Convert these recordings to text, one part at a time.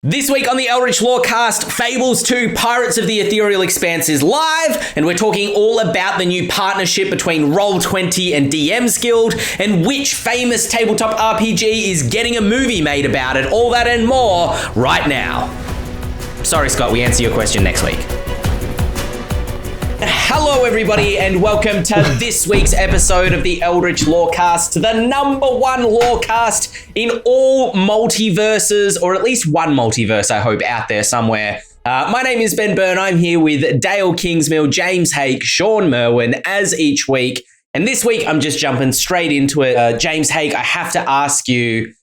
This week on the Eldritch Lorecast, Fables 2 Pirates of the Aetherial Expanse is live, and we're talking all about the new partnership between Roll20 and DM's Guild, and which famous tabletop RPG is getting a movie made about it. All that and more right now. Sorry, Scott, we answer your question next week. Hello, everybody, and welcome to this week's episode of the Eldritch Lorecast, the number one lorecast in all multiverses, or at least one multiverse, I hope, out there somewhere. My name is Ben Byrne. I'm here with Dael Kingsmill, James Hake, Shawn Merwin, as each week. And this week, I'm just jumping straight into it. James Hake, I have to ask you,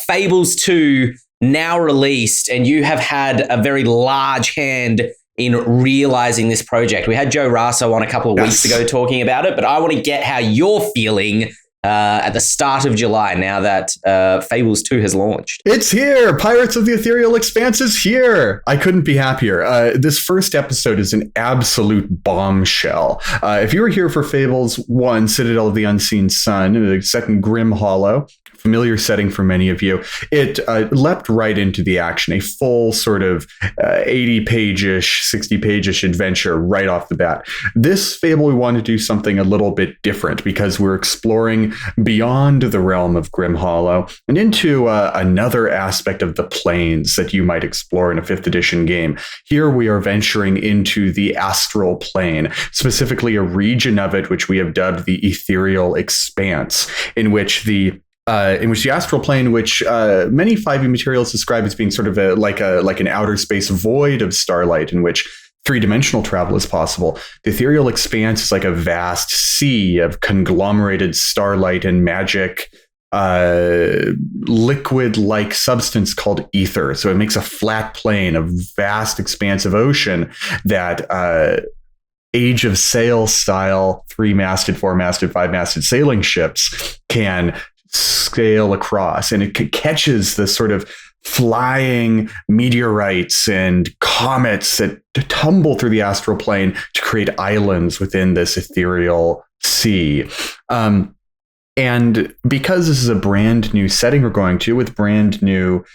Fables 2 now released, and you have had a very large hand in realizing this project. We had Joe Rasso on a couple of weeks ago talking about it, but I want to get how you're feeling at the start of July now that Fables 2 has launched. It's here! Pirates of the Aetherial Expanse is here! I couldn't be happier. This first episode is an absolute bombshell. If you were here for Fables 1, Citadel of the Unseen Sun, the second Grim Hollow, familiar setting for many of you, it leapt right into the action, a full sort of 80-page-ish, 60-page-ish adventure right off the bat. This Fable, we want to do something a little bit different because we're exploring beyond the realm of Grim Hollow and into another aspect of the planes that you might explore in a 5th edition game. Here we are venturing into the astral plane, specifically a region of it which we have dubbed the Aetherial Expanse, in which the astral plane, which many 5e materials describe as being sort of like an outer space void of starlight in which three-dimensional travel is possible. The Aetherial Expanse is like a vast sea of conglomerated starlight and magic liquid-like substance called ether. So it makes a flat plane, a vast expanse of ocean that Age of Sail style 3-masted, 4-masted, 5-masted sailing ships can scale across, and it catches the sort of flying meteorites and comets that tumble through the astral plane to create islands within this ethereal sea. And because this is a brand new setting we're going to, with brand new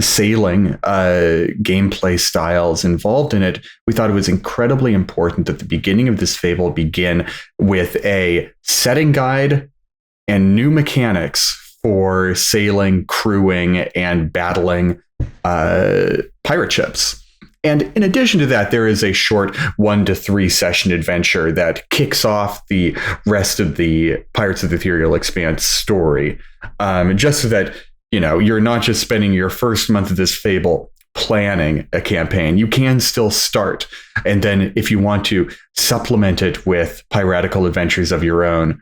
sailing gameplay styles involved in it, we thought it was incredibly important that the beginning of this fable begin with a setting guide and new mechanics for sailing, crewing, and battling pirate ships. And in addition to that, there is a short 1 to 3 session adventure that kicks off the rest of the Pirates of the Aetherial Expanse story. Just so that, you know, you're not just spending your first month of this fable planning a campaign. You can still start. And then if you want to supplement it with piratical adventures of your own,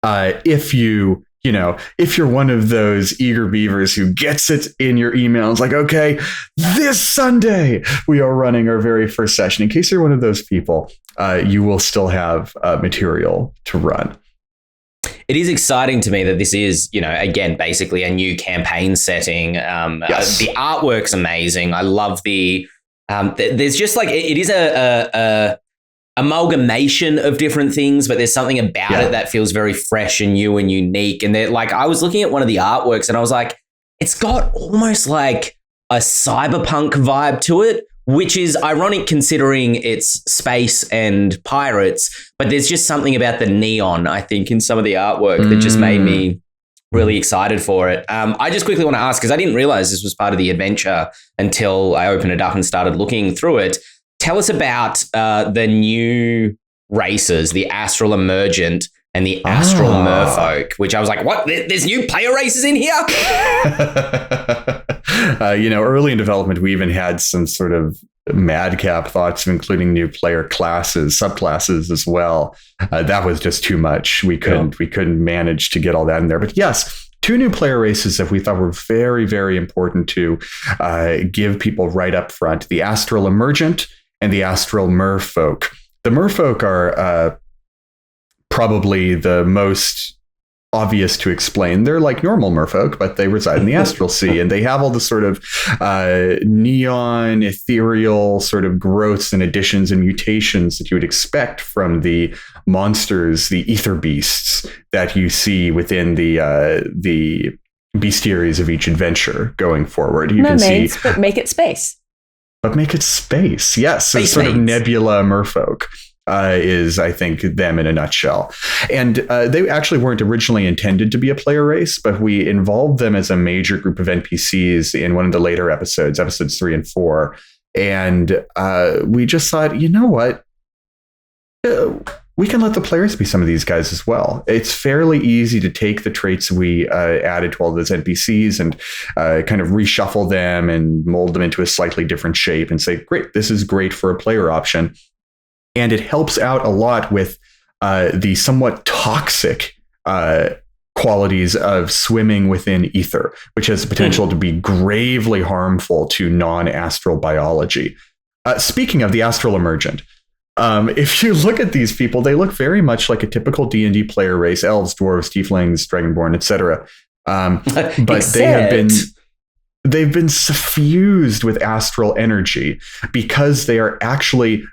if you're one of those eager beavers who gets it in your email, it's like, okay, this Sunday we are running our very first session. In case you're one of those people, you will still have material to run. It is exciting to me that this is, again, basically a new campaign setting. Yes. The artwork's amazing. I love the, there's just like, it is a amalgamation of different things, but there's something about it that feels very fresh and new and unique. And I was looking at one of the artworks and I was like, it's got almost like a cyberpunk vibe to it, which is ironic considering it's space and pirates, but there's just something about the neon, I think, in some of the artwork that just made me really excited for it. I just quickly want to ask, because I didn't realize this was part of the adventure until I opened it up and started looking through it. Tell us about the new races, the Astral Emergent and the Astral Merfolk, which I was like, what? There's new player races in here? Early in development, we even had some sort of madcap thoughts of including new player classes, subclasses as well. That was just too much. We couldn't manage to get all that in there. But yes, 2 new player races that we thought were very, very important to give people right up front: the Astral Emergent and the Astral Merfolk. The Merfolk are probably the most obvious to explain. They're like normal merfolk, but they reside in the astral sea, and they have all the sort of neon, ethereal sort of growths and additions and mutations that you would expect from the monsters, the ether beasts that you see within the bestiaries of each adventure going forward. You Mermaids, can see, but make it space. But make it space. Yes, so sort of nebula merfolk. Is, I think, them in a nutshell. And they actually weren't originally intended to be a player race, but we involved them as a major group of NPCs in one of the later episodes 3 and 4. And we just thought, you know what? We can let the players be some of these guys as well. It's fairly easy to take the traits we added to all those NPCs and kind of reshuffle them and mold them into a slightly different shape and say, great, this is great for a player option. And it helps out a lot with the somewhat toxic qualities of swimming within ether, which has the potential to be gravely harmful to non-astral biology. Speaking of the astral emergent, if you look at these people, they look very much like a typical D&D player race: elves, dwarves, tieflings, dragonborn, etc. But they've been suffused with astral energy because they are actually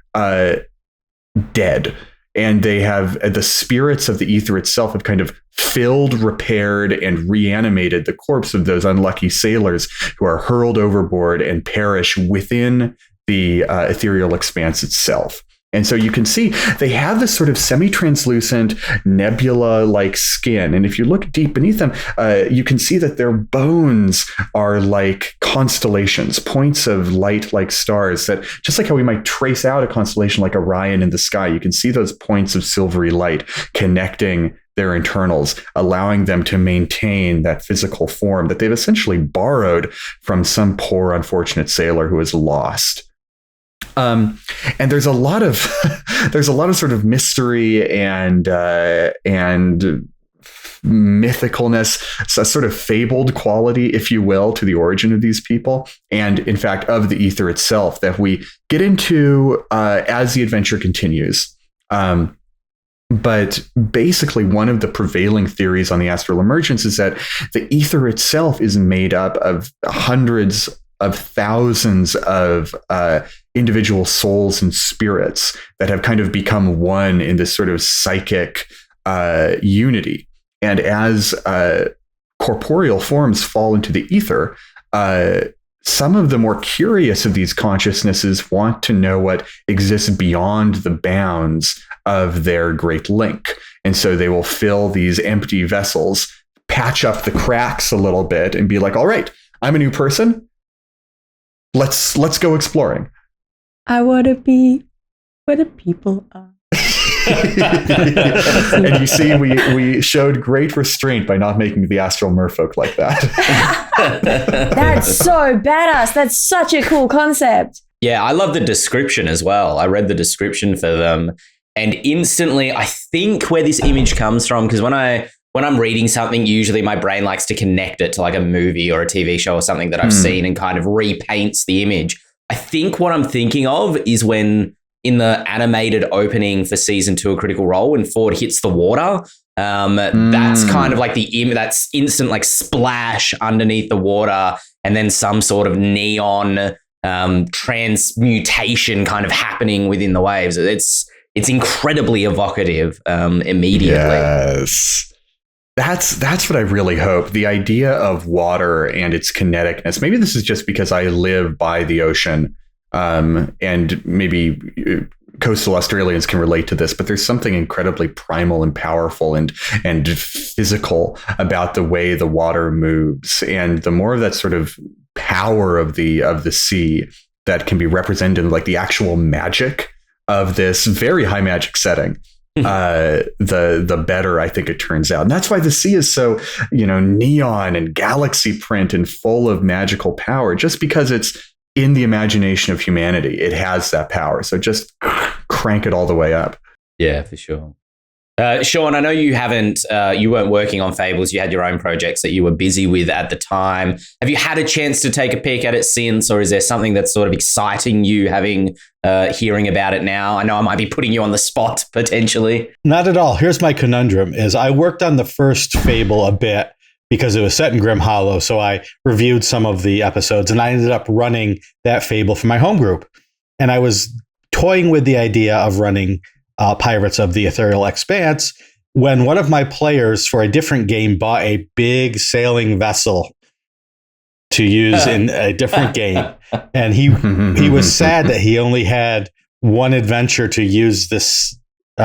dead, and they have the spirits of the ether itself have kind of filled, repaired, and reanimated the corpse of those unlucky sailors who are hurled overboard and perish within the ethereal expanse itself. And so you can see they have this sort of semi-translucent nebula-like skin. And if you look deep beneath them, you can see that their bones are like constellations, points of light like stars that, just like how we might trace out a constellation like Orion in the sky, you can see those points of silvery light connecting their internals, allowing them to maintain that physical form that they've essentially borrowed from some poor, unfortunate sailor who is lost. And there's a lot of sort of mystery and mythicalness, a sort of fabled quality, if you will, to the origin of these people, and in fact of the ether itself, that we get into as the adventure continues. But basically, one of the prevailing theories on the astral emergence is that the ether itself is made up of hundreds of thousands of individual souls and spirits that have kind of become one in this sort of psychic unity. And as corporeal forms fall into the ether, some of the more curious of these consciousnesses want to know what exists beyond the bounds of their great link. And so they will fill these empty vessels, patch up the cracks a little bit, and be like, all right, I'm a new person. Let's go exploring. I want to be where the people are. And you see, we showed great restraint by not making the astral merfolk like that. That's so badass. That's such a cool concept. Yeah, I love the description as well. I read the description for them, and instantly I think where this image comes from, because when I'm reading something, usually my brain likes to connect it to like a movie or a TV show or something that I've seen and kind of repaints the image. I think what I'm thinking of is when in the animated opening for season 2 of Critical Role, when Ford hits the water, that's kind of like that's instant like splash underneath the water, and then some sort of neon transmutation kind of happening within the waves. It's incredibly evocative immediately. Yes. That's what I really hope. The idea of water and its kineticness. Maybe this is just because I live by the ocean, and maybe coastal Australians can relate to this, but there's something incredibly primal and powerful and physical about the way the water moves. And the more of that sort of power of the sea that can be represented in like the actual magic of this very high magic setting, the better I think it turns out. And that's why the sea is so, neon and galaxy print and full of magical power, just because it's in the imagination of humanity. It has that power. So just crank it all the way up. Yeah, for sure. Shawn, I know you weren't working on Fables. You had your own projects that you were busy with at the time. Have you had a chance to take a peek at it since, or is there something that's sort of exciting you hearing about it now? I know I might be putting you on the spot potentially. Not at all. Here's my conundrum is I worked on the first Fable a bit because it was set in Grim Hollow. So I reviewed some of the episodes and I ended up running that Fable for my home group. And I was toying with the idea of running Pirates of the Aetherial Expanse, when one of my players for a different game bought a big sailing vessel to use in a different game, and he was sad that he only had one adventure to use this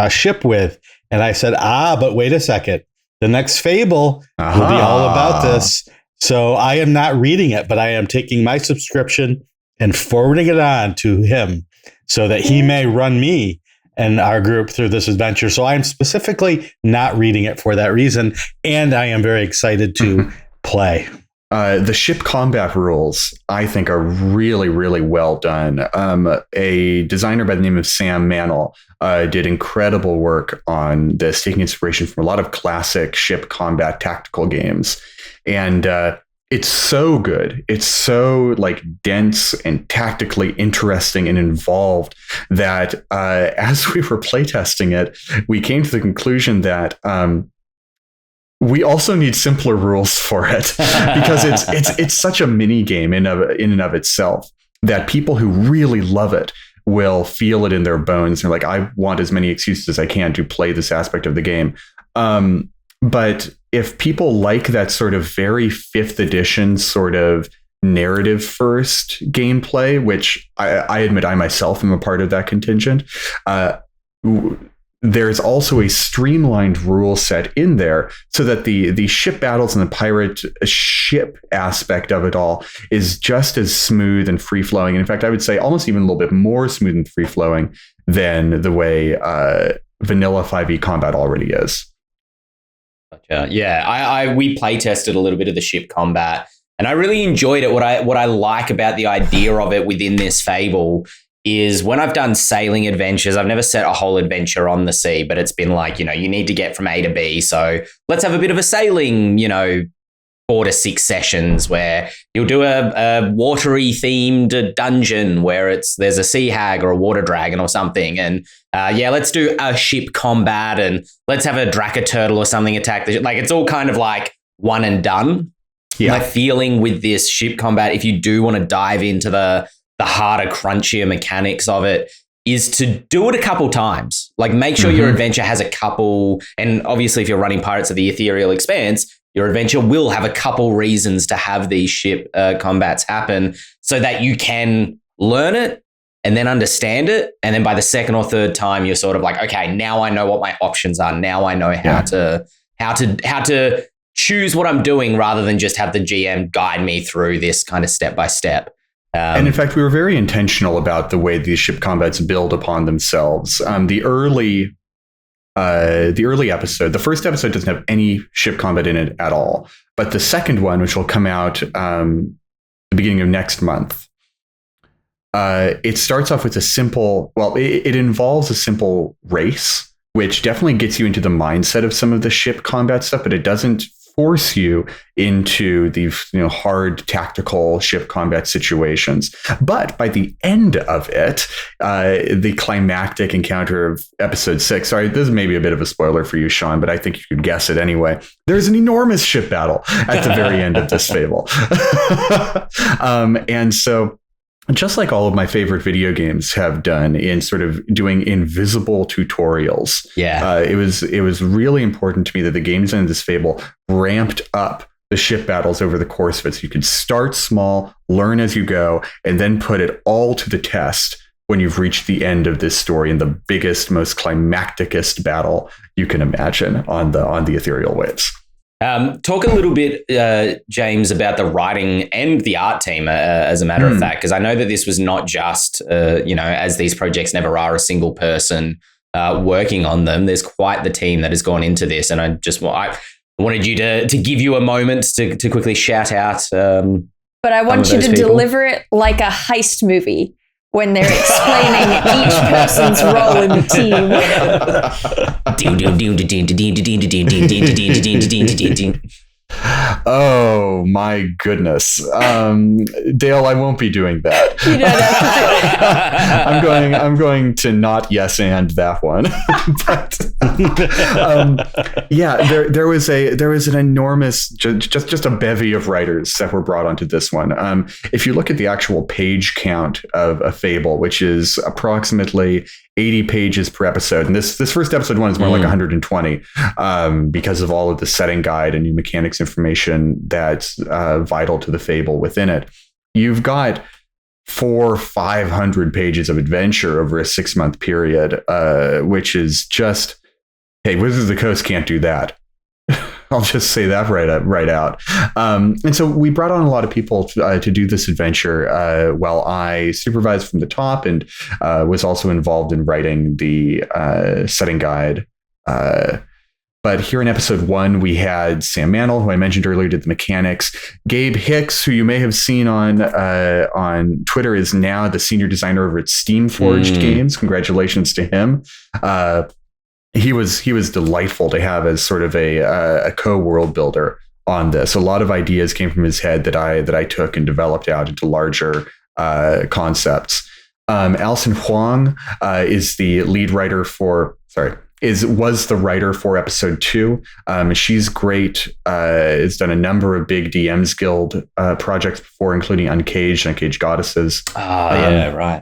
ship with. And I said, but wait a second. The next Fable will be all about this. So I am not reading it, but I am taking my subscription and forwarding it on to him so that he may run me and our group through this adventure. So I'm specifically not reading it for that reason. And I am very excited to play. The ship combat rules, I think, are really, really well done. A designer by the name of Sam Mannell did incredible work on this, taking inspiration from a lot of classic ship combat tactical games. And it's so good. It's so like dense and tactically interesting and involved that as we were playtesting it, we came to the conclusion that we also need simpler rules for it because it's such a mini game in and of itself that people who really love it will feel it in their bones. They're like, I want as many excuses as I can to play this aspect of the game. But if people like that sort of very 5th edition sort of narrative first gameplay, which I admit I myself am a part of that contingent, there's also a streamlined rule set in there so that the ship battles and the pirate ship aspect of it all is just as smooth and free flowing. And in fact, I would say almost even a little bit more smooth and free flowing than the way vanilla 5e combat already is. Yeah, we play tested a little bit of the ship combat, and I really enjoyed it. What I like about the idea of it within this Fable is when I've done sailing adventures, I've never set a whole adventure on the sea, but it's been like, you need to get from A to B. So let's have a bit of a sailing, 4 to 6 sessions where you'll do a watery themed dungeon where there's a sea hag or a water dragon or something. And let's do a ship combat and let's have a Draca turtle or something attack. Like it's all kind of like one and done. Yeah. My feeling with this ship combat, if you do want to dive into the harder, crunchier mechanics of it, is to do it a couple times. Like make sure your adventure has a couple, and obviously if you're running Pirates of the Aetherial Expanse, your adventure will have a couple reasons to have these ship combats happen so that you can learn it and then understand it. And then by the second or third time, you're sort of like, okay, now I know what my options are. Now I know how to choose what I'm doing rather than just have the GM guide me through this kind of step by step. And in fact, we were very intentional about the way these ship combats build upon themselves. The early episode, the first episode doesn't have any ship combat in it at all. But the second one, which will come out the beginning of next month, it starts off with it involves a simple race, which definitely gets you into the mindset of some of the ship combat stuff, but it doesn't force you into the hard tactical ship combat situations. But by the end of it, the climactic encounter of episode 6, sorry, this is maybe a bit of a spoiler for you, Shawn, but I think you could guess it anyway. There's an enormous ship battle at the very end of this Fable. And so just like all of my favorite video games have done in sort of doing invisible tutorials. Yeah. It was really important to me that the game design of this Fable ramped up the ship battles over the course of it. So you could start small, learn as you go, and then put it all to the test when you've reached the end of this story in the biggest, most climacticest battle you can imagine on the ethereal waves. Talk a little bit, James, about the writing and the art team, as a matter of fact, because I know that this was not just, as these projects never are, a single person working on them. There's quite the team that has gone into this, and I wanted you to give you a moment to quickly shout out. But I want you to deliver it like a heist movie when they're explaining each person's role in the team. Oh my goodness. Dael, I won't be doing that. You don't have to do it. I'm going to not yes and that one. But there was an enormous just a bevy of writers that were brought onto this one. If you look at the actual page count of a Fable, which is approximately 80 pages per episode. And this first episode one is more like 120 because of all of the setting guide and new mechanics information that's vital to the Fable within it. You've got 400-500 pages of adventure over a 6-month period, which is just, hey, Wizards of the Coast can't do that. I'll just say that right out. And so we brought on a lot of people to do this adventure while I supervised from the top and was also involved in writing the setting guide. But here in episode 1, we had Sam Mantle, who I mentioned earlier, did the mechanics. Gabe Hicks, who you may have seen on Twitter, is now the senior designer over at Steamforged Games. Congratulations to him. He was delightful to have as sort of a co-world builder on this. A lot of ideas came from his head that I took and developed out into larger concepts. Alison Huang is the lead writer was the writer for episode 2. She's great. Has done a number of big DMs Guild projects before, including Uncaged and Uncaged Goddesses. Right.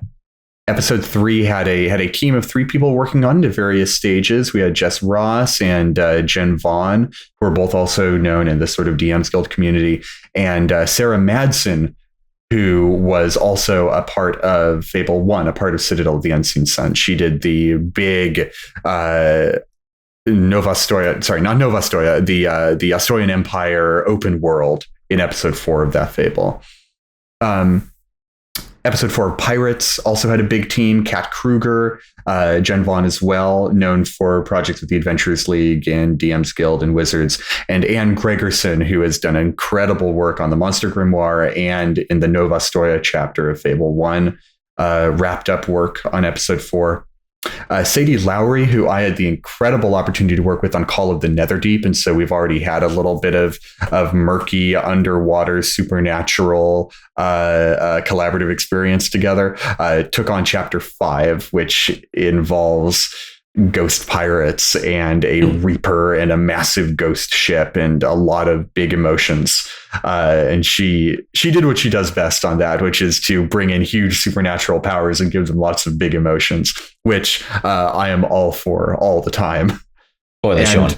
Episode 3 had a team of 3 people working on it at various stages. We had Jess Ross and Jen Vaughn, who are both also known in the sort of DMs Guild community, and Sarah Madsen, who was also a part of Fable 1, a part of Citadel of the Unseen Sun. She did the big the Astoyan Empire open world in episode 4 of that Fable. Episode 4 of Pirates also had a big team. Kat Kruger, Jen Vaughn as well, known for projects with the Adventurers League and DM's Guild and Wizards, and Anne Gregerson, who has done incredible work on the Monster Grimoire and in the Nova Stoya chapter of Fable 1, wrapped up work on episode 4. Sadie Lowry, who I had the incredible opportunity to work with on Call of the Netherdeep, and so we've already had a little bit of murky underwater supernatural collaborative experience together. Took on chapter 5, which involves ghost pirates and a reaper and a massive ghost ship and a lot of big emotions. And she did what she does best on that, which is to bring in huge supernatural powers and give them lots of big emotions, which I am all for all the time. Boy, Shawn.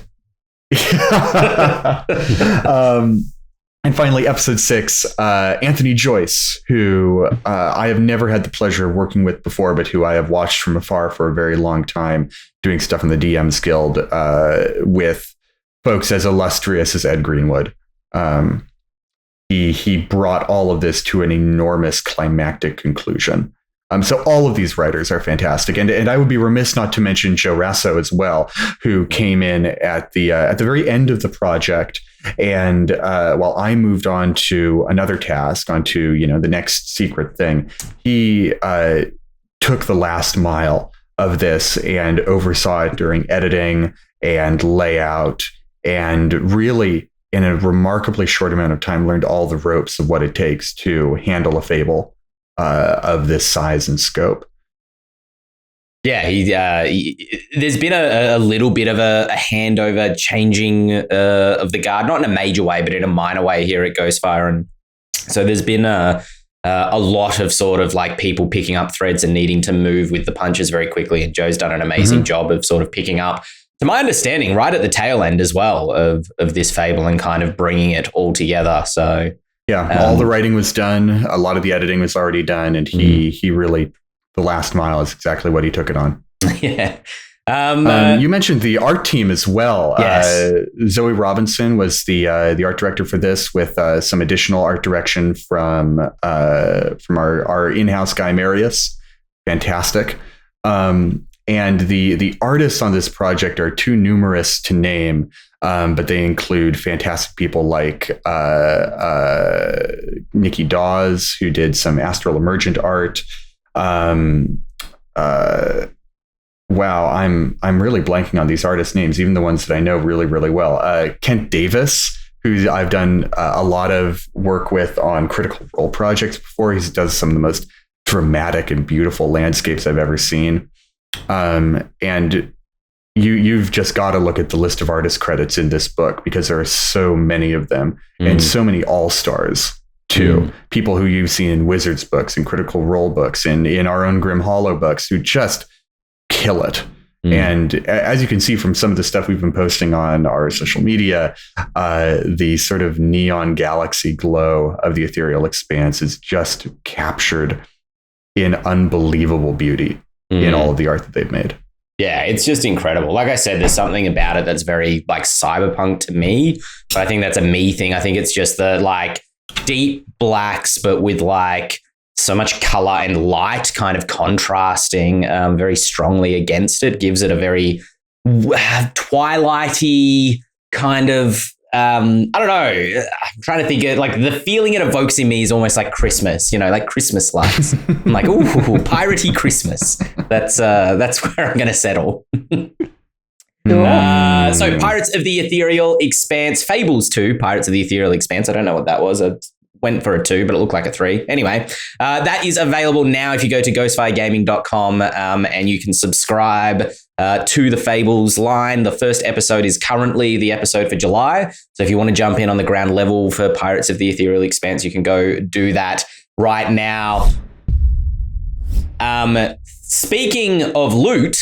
And finally, episode 6, Anthony Joyce, who I have never had the pleasure of working with before, but who I have watched from afar for a very long time, doing stuff in the DM's Guild with folks as illustrious as Ed Greenwood. He brought all of this to an enormous climactic conclusion. So all of these writers are fantastic, and I would be remiss not to mention Joe Rasso as well, who came in at the very end of the project. And while I moved on to another task, onto the next secret thing, he took the last mile of this and oversaw it during editing and layout, and really, in a remarkably short amount of time, learned all the ropes of what it takes to handle a Fable of this size and scope. Yeah, there's been a little bit of a handover, changing of the guard, not in a major way, but in a minor way here at Ghostfire. And so there's been a lot of sort of like people picking up threads and needing to move with the punches very quickly. And Joe's done an amazing job of sort of picking up, to my understanding, right at the tail end as well of this Fable and kind of bringing it all together. So yeah, all the writing was done. A lot of the editing was already done. And he really, the last mile is exactly what he took it on. Yeah. You mentioned the art team as well. Yes. Zoe Robinson was the art director for this, with some additional art direction from our in-house guy Marius. Fantastic. And the artists on this project are too numerous to name, but they include fantastic people like Nikki Dawes, who did some Astral Emergent art. Wow, I'm really blanking on these artists' names, even the ones that I know really, really well. Kent Davis, who I've done a lot of work with on Critical Role projects before. He does some of the most dramatic and beautiful landscapes I've ever seen. And you've just got to look at the list of artist credits in this book, because there are so many of them and so many all-stars too. People who you've seen in Wizards books and Critical Role books and in our own Grim Hollow books, who just kill it. And as you can see from some of the stuff we've been posting on our social media, the sort of neon galaxy glow of the Ethereal Expanse is just captured in unbelievable beauty in all of the art that they've made. Yeah, it's just incredible. Like I said, there's something about it that's very like cyberpunk to me, but I think that's a me thing. I think it's just the like deep blacks, but with like so much color and light kind of contrasting very strongly against it, gives it a very twilighty kind of, I don't know, I'm trying to think of like the feeling it evokes in me is almost like Christmas, you know, like Christmas lights. I'm like, ooh, piratey Christmas. That's where I'm going to settle. So Pirates of the Ethereal Expanse, Fables 2, Pirates of the Ethereal Expanse. I don't know what that was. I went for a 2, but it looked like a 3. Anyway, that is available now if you go to ghostfiregaming.com and you can subscribe to the Fables line. The first episode is currently the episode for July. So if you want to jump in on the ground level for Pirates of the Ethereal Expanse, you can go do that right now. Speaking of loot,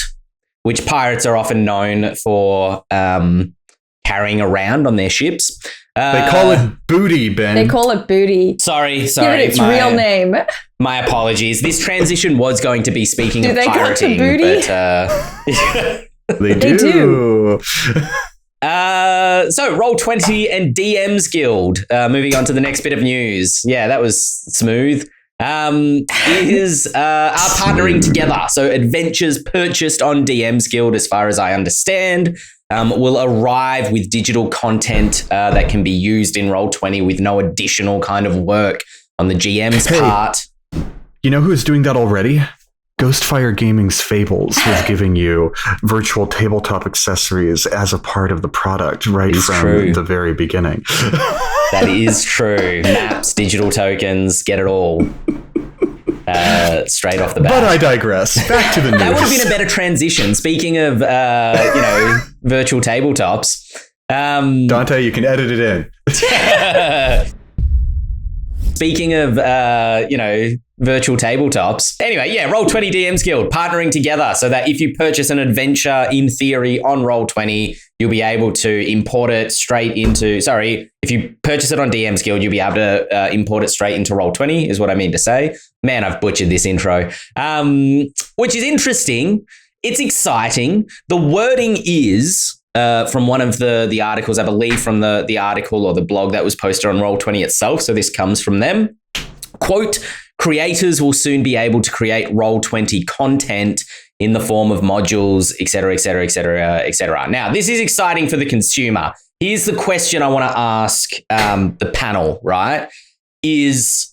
which pirates are often known for carrying around on their ships. They call it booty, Ben. They call it booty. Sorry. Give it its real name. My apologies. This transition was going to be speaking of pirating. Do they booty? But, they do. So Roll20 and DM's Guild. Moving on to the next bit of news. Yeah, that was smooth. Are partnering together. So adventures purchased on DM's Guild, as far as I understand, will arrive with digital content that can be used in Roll20 with no additional kind of work on the GM's part. You know who's doing that already? Ghostfire Gaming's Fables was giving you virtual tabletop accessories as a part of the product right from the very beginning. That is true. Maps, digital tokens, get it all. Straight off the bat. But I digress. Back to the news. That would have been a better transition. Speaking of, virtual tabletops. Dante, you can edit it in. Speaking of, virtual tabletops. Anyway, yeah, Roll20 DM's Guild partnering together so that if you purchase an adventure in theory on Roll20, you'll be able to import it straight into, if you purchase it on DM's Guild, you'll be able to import it straight into Roll20 is what I mean to say. Man, I've butchered this intro, which is interesting. It's exciting. The wording is from one of the articles, I believe from the article or the blog that was posted on Roll20 itself. So this comes from them. Quote, creators will soon be able to create Roll20 content in the form of modules, et cetera, et cetera, et cetera, et cetera. Now, this is exciting for the consumer. Here's the question I want to ask the panel, right? Is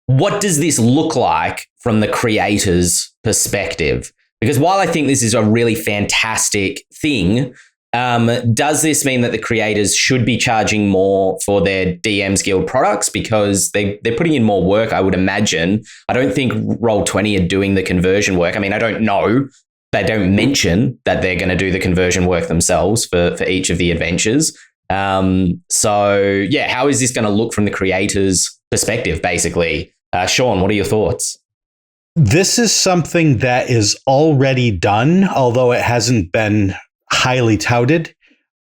what does this look like from the creator's perspective? Because while I think this is a really fantastic thing, does this mean that the creators should be charging more for their DM's Guild products because they're putting in more work, I would imagine? I don't think Roll20 are doing the conversion work. I mean, I don't know. They don't mention that they're going to do the conversion work themselves for each of the adventures. So, yeah, how is this going to look from the creator's perspective, basically? Shawn, what are your thoughts? This is something that is already done, although it hasn't been highly touted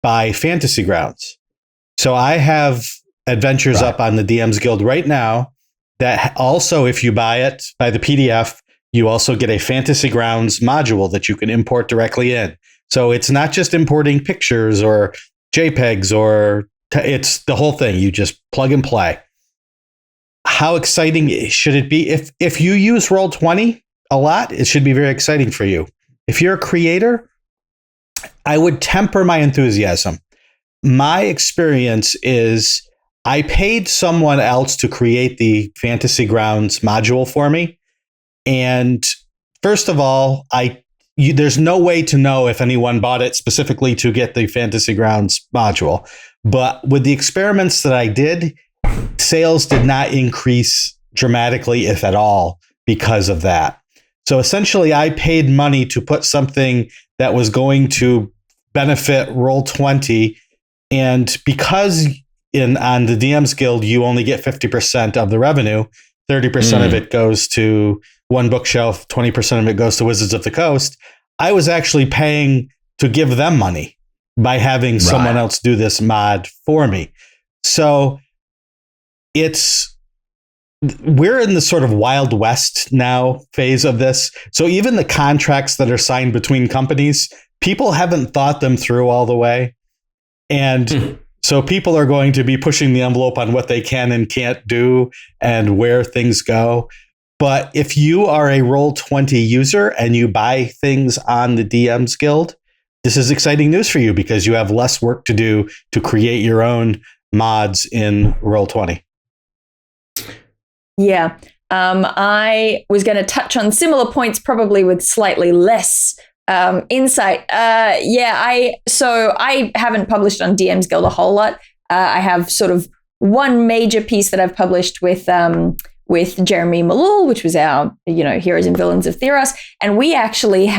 by Fantasy Grounds. So I have adventures up on the DM's Guild right now that also, if you buy it by the PDF, you also get a Fantasy Grounds module that you can import directly in. So it's not just importing pictures or JPEGs it's the whole thing. You just plug and play. How exciting should it be? If you use Roll20 a lot, it should be very exciting for you. If you're a creator, I would temper my enthusiasm. My experience is I paid someone else to create the Fantasy Grounds module for me. And first of all, there's no way to know if anyone bought it specifically to get the Fantasy Grounds module. But with the experiments that I did, sales did not increase dramatically, if at all, because of that. So essentially, I paid money to put something that was going to benefit Roll20. And because on the DM's Guild, you only get 50% of the revenue, 30% of it goes to One Bookshelf, 20% of it goes to Wizards of the Coast. I was actually paying to give them money by having someone else do this mod for me. So we're in the sort of Wild West now phase of this. So even the contracts that are signed between companies, people haven't thought them through all the way. And so people are going to be pushing the envelope on what they can and can't do and where things go. But if you are a Roll20 user and you buy things on the DM's Guild, this is exciting news for you because you have less work to do to create your own mods in Roll20. Yeah. I was going to touch on similar points, probably with slightly less insight. I haven't published on DM's Guild a whole lot. I have sort of one major piece that I've published with Jeremy Malul, which was our, Heroes and Villains of Theros. And we actually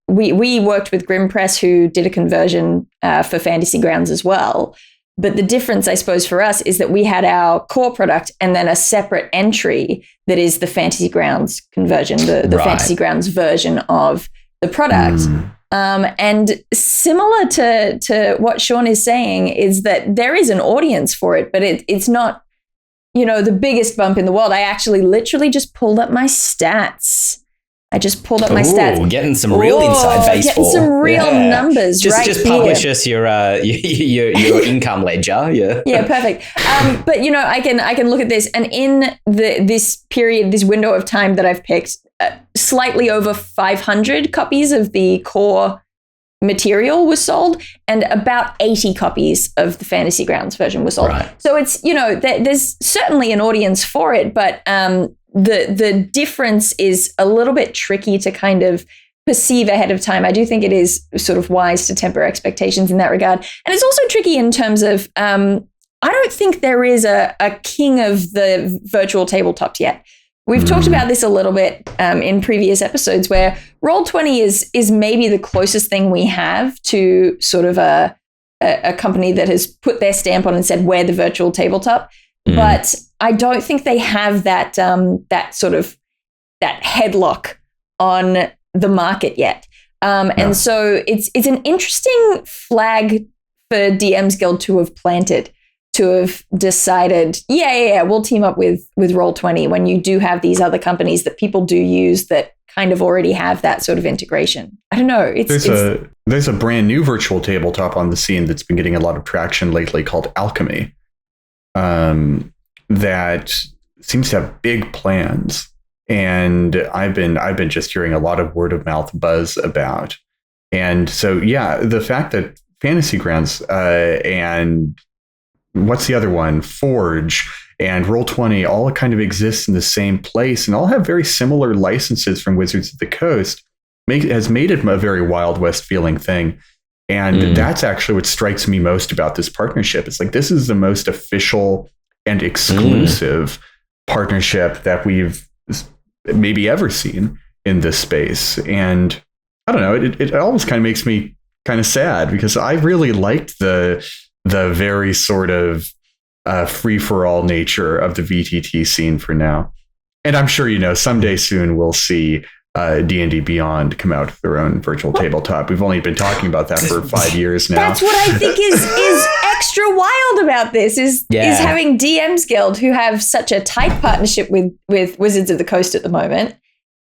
we worked with Grim Press, who did a conversion for Fantasy Grounds as well. But the difference, I suppose, for us is that we had our core product and then a separate entry that is the Fantasy Grounds conversion, the Fantasy Grounds version of the product. And similar to what Shawn is saying is that there is an audience for it, but it's not, the biggest bump in the world. I actually literally just pulled up my stats. Stats. Getting some real inside baseball. Getting some real numbers. Just publish us your income ledger. Yeah. Yeah, perfect. But I can look at this, and in this period, this window of time that I've picked, slightly over 500 copies of the core material was sold, and about 80 copies of the Fantasy Grounds version was sold. Right. So it's there's certainly an audience for it, but the difference is a little bit tricky to kind of perceive ahead of time. I do think it is sort of wise to temper expectations in that regard. And it's also tricky in terms of, I don't think there is a king of the virtual tabletops yet. We've talked about this a little bit in previous episodes, where Roll20 is maybe the closest thing we have to sort of a company that has put their stamp on and said, we're the virtual tabletop. But I don't think they have that sort of that headlock on the market yet. And so it's an interesting flag for DM's Guild to have planted, to have decided, we'll team up with Roll20 when you do have these other companies that people do use that kind of already have that sort of integration. I don't know. There's a brand new virtual tabletop on the scene that's been getting a lot of traction lately called Alchemy. That seems to have big plans, and I've been just hearing a lot of word of mouth buzz about. And so, the fact that Fantasy Grounds and what's the other one, Forge and Roll20 all kind of exist in the same place and all have very similar licenses from Wizards of the Coast has made it a very Wild West feeling thing. And that's actually what strikes me most about this partnership. It's like, this is the most official and exclusive partnership that we've maybe ever seen in this space. And I don't know, it always kind of makes me kind of sad, because I really liked the very sort of free-for-all nature of the VTT scene for now. And I'm sure, someday soon we'll see D&D Beyond come out with their own virtual tabletop. We've only been talking about that for 5 years now. That's what I think is extra wild about this is having DM's Guild, who have such a tight partnership with Wizards of the Coast at the moment,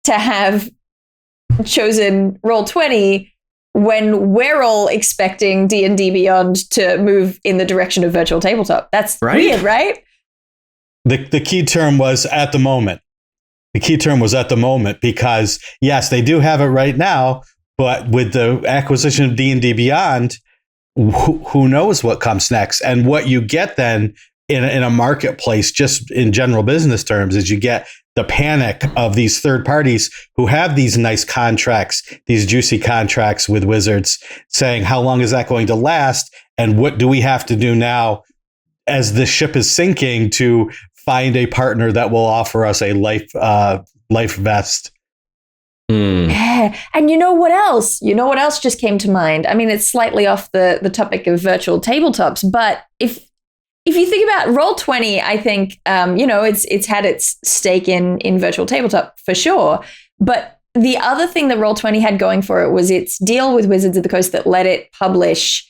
to have chosen Roll20 when we're all expecting D&D Beyond to move in the direction of virtual tabletop. That's weird, right? The key term was at the moment. The key term was at the moment, because yes, they do have it right now, but with the acquisition of D&D Beyond, who knows what comes next? And what you get then in a marketplace, just in general business terms, is you get the panic of these third parties who have these nice contracts, these juicy contracts with Wizards, saying, how long is that going to last? And what do we have to do now as the ship is sinking to find a partner that will offer us a life vest? Yeah. And you know what else? what else just came to mind? I mean, it's slightly off the topic of virtual tabletops, but if you think about Roll20, I think it's had its stake in virtual tabletop for sure. But the other thing that Roll20 had going for it was its deal with Wizards of the Coast that let it publish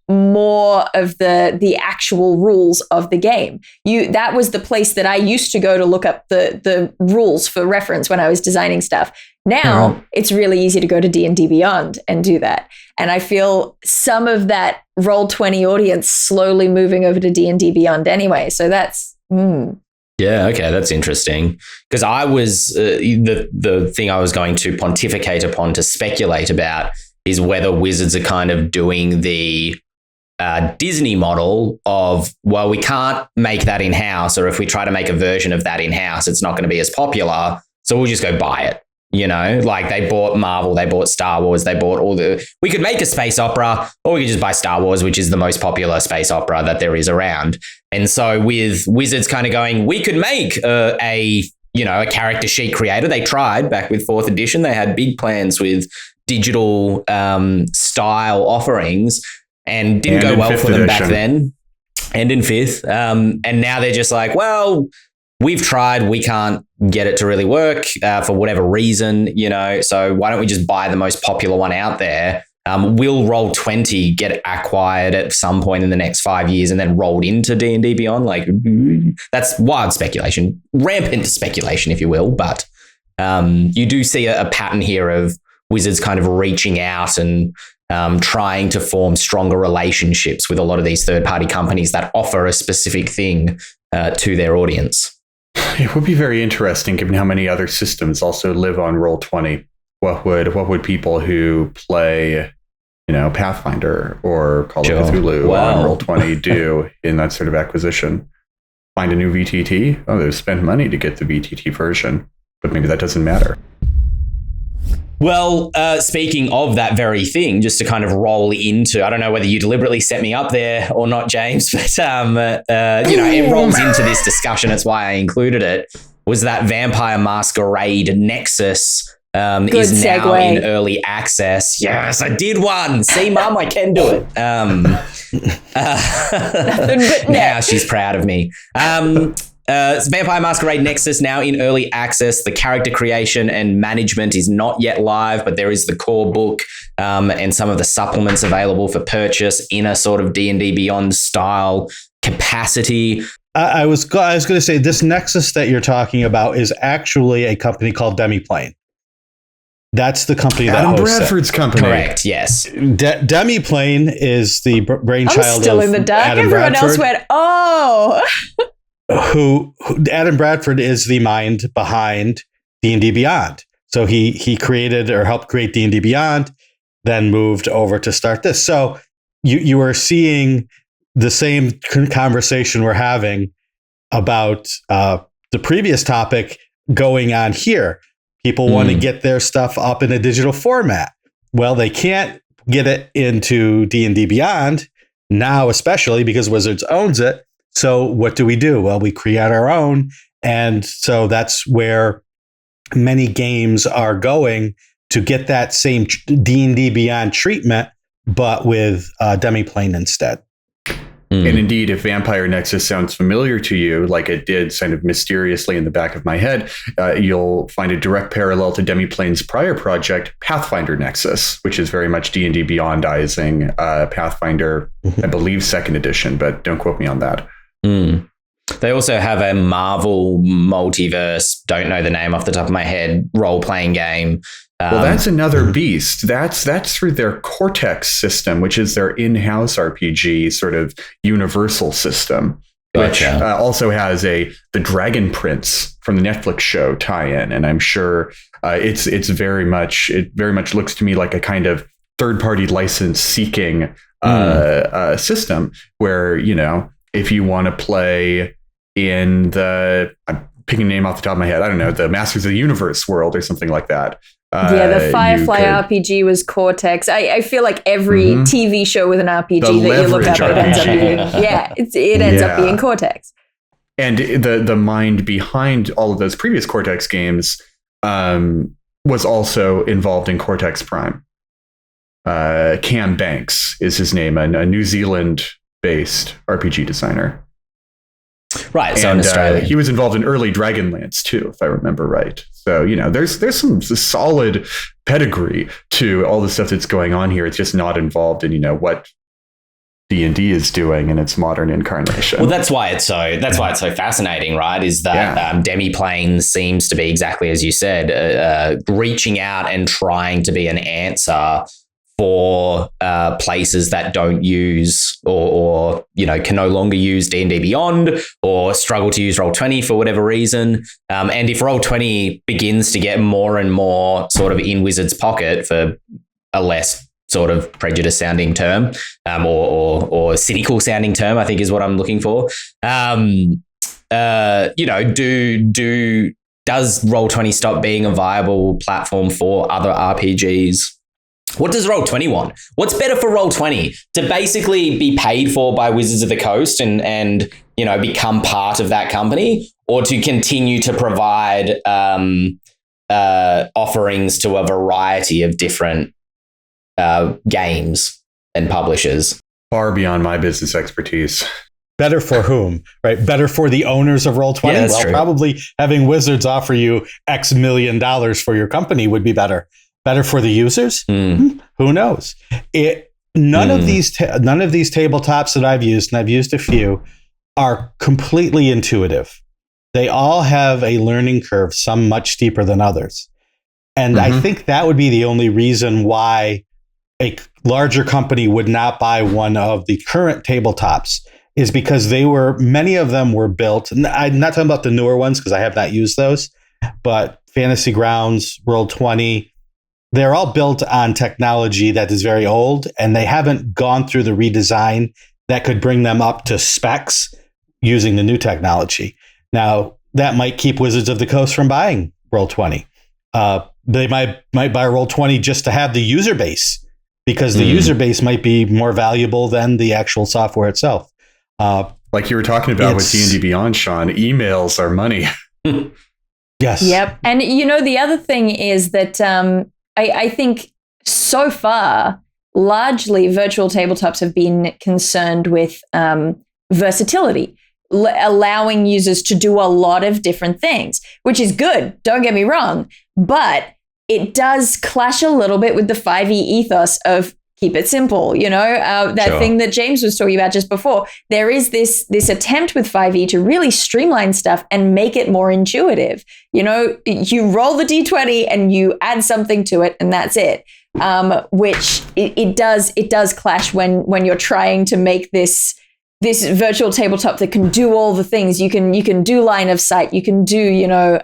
more of the actual rules of the game. That was the place that I used to go to look up the rules for reference when I was designing stuff. Now it's really easy to go to D&D Beyond and do that. And I feel some of that Roll20 audience slowly moving over to D&D Beyond anyway. So that's Yeah, okay, that's interesting. Because I was the thing I was going to pontificate upon, to speculate about, is whether Wizards are kind of doing the Disney model of, well, we can't make that in-house, or if we try to make a version of that in-house, it's not going to be as popular, so we'll just go buy it. You know, like they bought Marvel, they bought Star Wars, they bought we could make a space opera, or we could just buy Star Wars, which is the most popular space opera that there is around. And so with Wizards kind of going, we could make a character sheet creator. They tried back with 4th edition. They had big plans with digital style offerings, and didn't go well for them back then, and in 5th. And now they're just like, well, we've tried, we can't get it to really work for whatever reason, so why don't we just buy the most popular one out there? Will Roll20 get acquired at some point in the next 5 years and then rolled into D&D Beyond? Like, that's wild speculation, rampant speculation, if you will. But you do see a pattern here of Wizards kind of reaching out and trying to form stronger relationships with a lot of these third-party companies that offer a specific thing to their audience. It would be very interesting, given how many other systems also live on Roll20. What would people who play, Pathfinder or Call of Cthulhu on Roll20 do in that sort of acquisition? Find a new VTT? Oh, they've spent money to get the VTT version, but maybe that doesn't matter. Well, speaking of that very thing, just to kind of roll into, I don't know whether you deliberately set me up there or not, James, but it rolls into this discussion. That's why I included it. Was that Vampire Masquerade Nexus is now segue. in early access? Yes, I did one. See, Mum, I can do it. Now she's proud of me. It's Vampire Masquerade Nexus now in early access. The character creation and management is not yet live, but there is the core book and some of the supplements available for purchase in a sort of D&D Beyond style capacity. I was going to say, this Nexus that you're talking about is actually a company called Demiplane. That's the company that Adam hosts Bradford's it. company. Correct, yes. Demiplane is the brainchild I'm still of in the dark. Adam Everyone Bradford. else went, oh. Who Adam Bradford is the mind behind D&D Beyond. So he created or helped create D&D Beyond, then moved over to start this. So you are seeing the same conversation we're having about the previous topic going on here. People want to get their stuff up in a digital format. Well, they can't get it into D&D Beyond now, especially because Wizards owns it. So what do? Well, we create our own. And so that's where many games are going to get that same D&D Beyond treatment, but with Demiplane instead. And indeed, if Vampire Nexus sounds familiar to you, like it did kind of mysteriously in the back of my head, you'll find a direct parallel to Demiplane's prior project, Pathfinder Nexus, which is very much D&D Beyondizing Pathfinder, I believe 2nd edition, but don't quote me on that. They also have a Marvel multiverse, don't know the name off the top of my head, role-playing game. Well, that's another beast. That's through their Cortex system, which is their in-house RPG sort of universal system, which also has the Dragon Prince from the Netflix show tie-in. And I'm sure it very much looks to me like a kind of third-party license seeking system where, if you want to play in I'm picking a name off the top of my head, I don't know, the Masters of the Universe world or something like that. The Firefly RPG was Cortex. I feel like every TV show with an RPG that you look up, it ends up being, it ends up being Cortex. And the mind behind all of those previous Cortex games was also involved in Cortex Prime. Cam Banks is his name, a New Zealand-based RPG designer. Right, so in Australia. He was involved in early Dragonlance too, if I remember right. So, there's some solid pedigree to all the stuff that's going on here. It's just not involved in, what D&D is doing in its modern incarnation. Well, that's why it's so fascinating, right? Is that Demiplane seems to be exactly as you said, reaching out and trying to be an answer for places that don't use or can no longer use D&D Beyond or struggle to use Roll20 for whatever reason. And if Roll20 begins to get more and more sort of in Wizard's pocket, for a less sort of prejudiced sounding term, or cynical sounding term, I think is what I'm looking for. Does Roll20 stop being a viable platform for other RPGs? What does Roll20 want? What's better for Roll20? To basically be paid for by Wizards of the Coast and become part of that company, or to continue to provide offerings to a variety of different games and publishers? Far beyond my business expertise. Better for whom, right? Better for the owners of Roll20? Yeah, true. Probably having Wizards offer you X million dollars for your company would be better. Better for the users? Who knows? None of these tabletops that I've used, and I've used a few, are completely intuitive. They all have a learning curve, some much steeper than others. And I think that would be the only reason why a larger company would not buy one of the current tabletops, is because many of them were built, and I'm not talking about the newer ones because I have not used those, but Fantasy Grounds, Roll20, they're all built on technology that is very old, and they haven't gone through the redesign that could bring them up to specs using the new technology. Now, that might keep Wizards of the Coast from buying Roll20. They might buy Roll20 just to have the user base, because the user base might be more valuable than the actual software itself. Like you were talking about with D&D Beyond, Shawn, emails are money. Yes. Yep. And the other thing is that I think so far, largely virtual tabletops have been concerned with versatility, allowing users to do a lot of different things, which is good. Don't get me wrong. But it does clash a little bit with the 5e ethos of keep it simple, that thing that James was talking about just before. There is this attempt with 5e to really streamline stuff and make it more intuitive. You roll the D20 and you add something to it, and that's it. Which it does clash when you're trying to make this virtual tabletop that can do all the things. You can do line of sight. You can do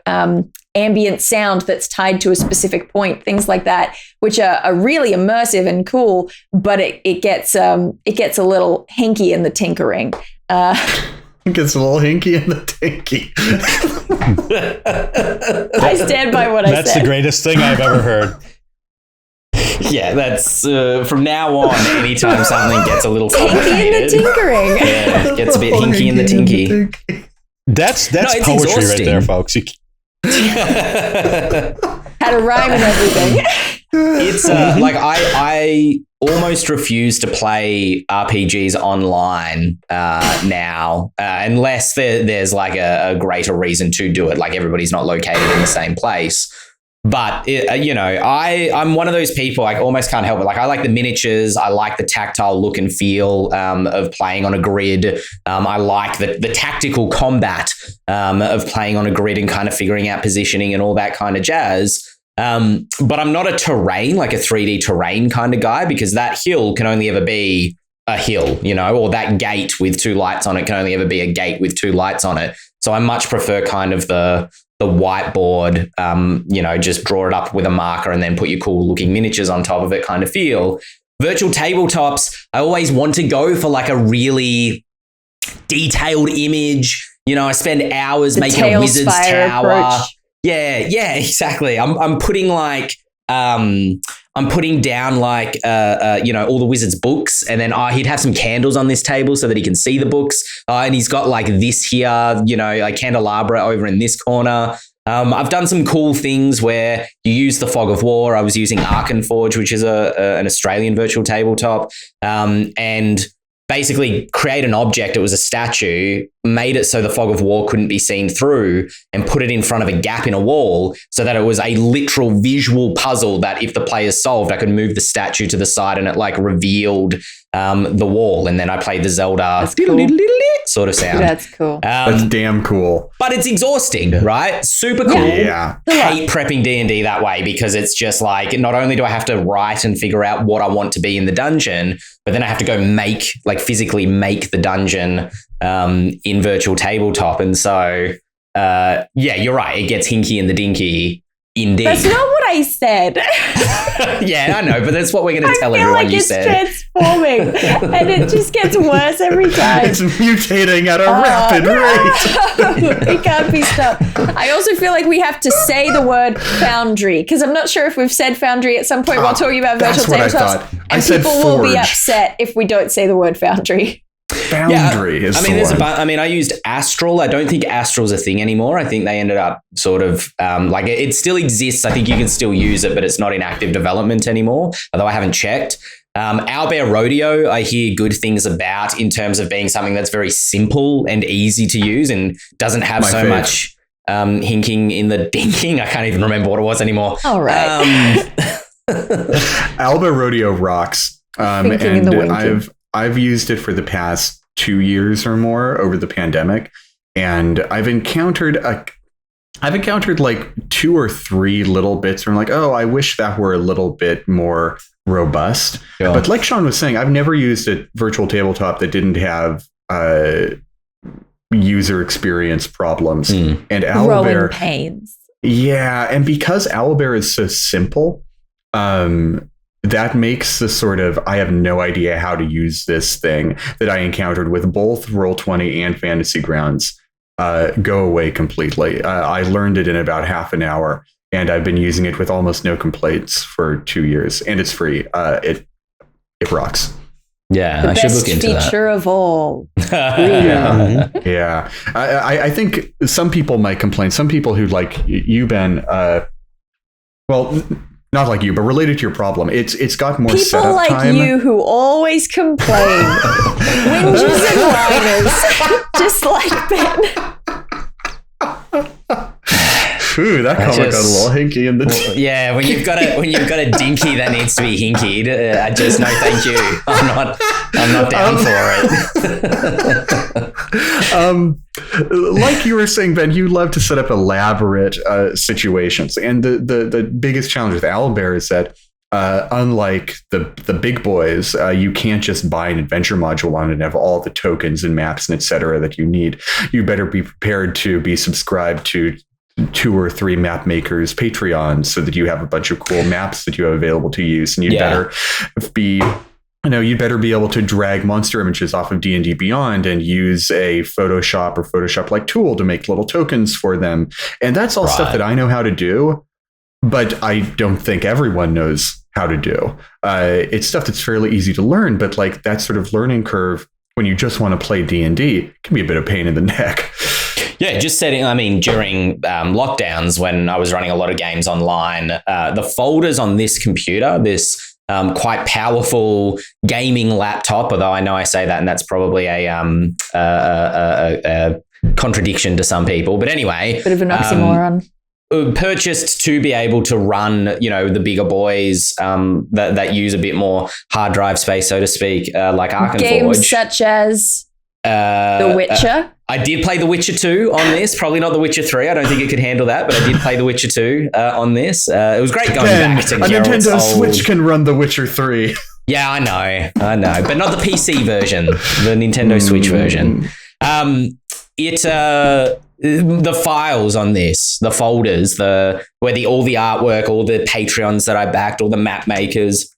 ambient sound that's tied to a specific point, things like that, which are really immersive and cool. But it gets a little hinky in the tinkering. It gets a little hinky in the tinky. I stand by what I said. That's the greatest thing I've ever heard. Yeah, that's from now on. Anytime something gets a little complicated, hinky in the tinkering. Yeah, it gets a bit hinky in the tinky. That's poetry right there, folks. Had a rhyme and everything. It's like I almost refuse to play RPGs online now, unless there's like a greater reason to do it. Like everybody's not located in the same place. But I'm one of those people. I almost can't help it. Like I like the miniatures. I like the tactile look and feel of playing on a grid. I like the tactical combat of playing on a grid and kind of figuring out positioning and all that kind of jazz. But I'm not a terrain, like a 3D terrain kind of guy, because that hill can only ever be a hill, or that gate with two lights on it can only ever be a gate with two lights on it. So I much prefer kind of the whiteboard, just draw it up with a marker and then put your cool looking miniatures on top of it kind of feel. Virtual tabletops, I always want to go for like a really detailed image. I spend hours making a wizard's tower. Approach. Yeah, exactly. I'm putting like I'm putting down like all the wizard's books, and then he'd have some candles on this table so that he can see the books. And he's got like this here, like candelabra over in this corner. I've done some cool things where you use the Fog of War. I was using Arkenforge, which is an Australian virtual tabletop, and basically create an object. It was a statue, made it so the fog of war couldn't be seen through and put it in front of a gap in a wall so that it was a literal visual puzzle that if the players solved, I could move the statue to the side and it like revealed the wall. And then I played the Zelda sort of sound. That's cool. That's damn cool. But it's exhausting, right? Super cool. Yeah. Hate prepping D&D that way because it's just like, not only do I have to write and figure out what I want to be in the dungeon, but then I have to go physically make the dungeon in virtual tabletop. And so, yeah, you're right. It gets hinky in the dinky. Indeed. That's not what I said. Yeah, I know, but that's what we're going to tell everyone like you it's said. Transforming, and it just gets worse every time. It's mutating at a rapid rate. It can't be stopped. I also feel like we have to say the word foundry, because I'm not sure if we've said foundry at some point while talking about virtual tabletops. And people will be upset if we don't say the word foundry. Foundry is the one. I used Astral. I don't think Astral's a thing anymore. I think they ended up sort of like it still exists. I think you can still use it, but it's not in active development anymore, although I haven't checked. Owlbear Rodeo, I hear good things about in terms of being something that's very simple and easy to use and doesn't have much hinking in the dinking. I can't even remember what it was anymore. All right. Owlbear Rodeo rocks. And I've used it for the past 2 years or more over the pandemic, and I've encountered like 2 or 3 little bits where I'm like, oh, I wish that were a little bit more robust. Yeah. But like Shawn was saying, I've never used a virtual tabletop that didn't have user experience problems. And Owlbear pains. Yeah, and because Owlbear is so simple, that makes the sort of I have no idea how to use this thing that I encountered with both Roll20 and Fantasy Grounds go away completely. I learned it in about half an hour, and I've been using it with almost no complaints for 2 years, and it's free. It rocks. Yeah, the I should look into that. Best feature of all. Yeah. I think some people might complain. Some people who like you, Ben, well, not like you, but related to your problem. It's got more setup like time. People like you who always complain. Whinges and whiners. Just like Ben. Ooh, that comment got a little hinky in the yeah, when you've got a dinky that needs to be hinkied, I just no thank you. I'm not down for it. Like you were saying, Ben, you love to set up elaborate situations, and the biggest challenge with Owlbear is that unlike the big boys, you can't just buy an adventure module on it and have all the tokens and maps and etc. that you need. You better be prepared to be subscribed to 2 or 3 map makers Patreons so that you have a bunch of cool maps that you have available to use, and you'd better be able to drag monster images off of D&D Beyond and use a Photoshop or Photoshop-like tool to make little tokens for them. And that's all stuff that I know how to do, but I don't think everyone knows how to do. It's stuff that's fairly easy to learn, but like that sort of learning curve when you just want to play D&D can be a bit of pain in the neck. Yeah, just setting, during lockdowns when I was running a lot of games online, the folders on this computer, this quite powerful gaming laptop, although I know I say that and that's probably a contradiction to some people. But anyway. Bit of an oxymoron. Purchased to be able to run, the bigger boys that use a bit more hard drive space, so to speak, like Ark and Games Forge. Such as The Witcher. I did play The Witcher 2 on this, probably not The Witcher 3. I don't think it could handle that, but I did play The Witcher 2 on this. It was great going back to Geralt's Nintendo Switch can run The Witcher 3. Yeah, I know, but not the PC version, the Nintendo Switch version. The files on this, the folders, all the artwork, all the Patreons that I backed, all the map makers,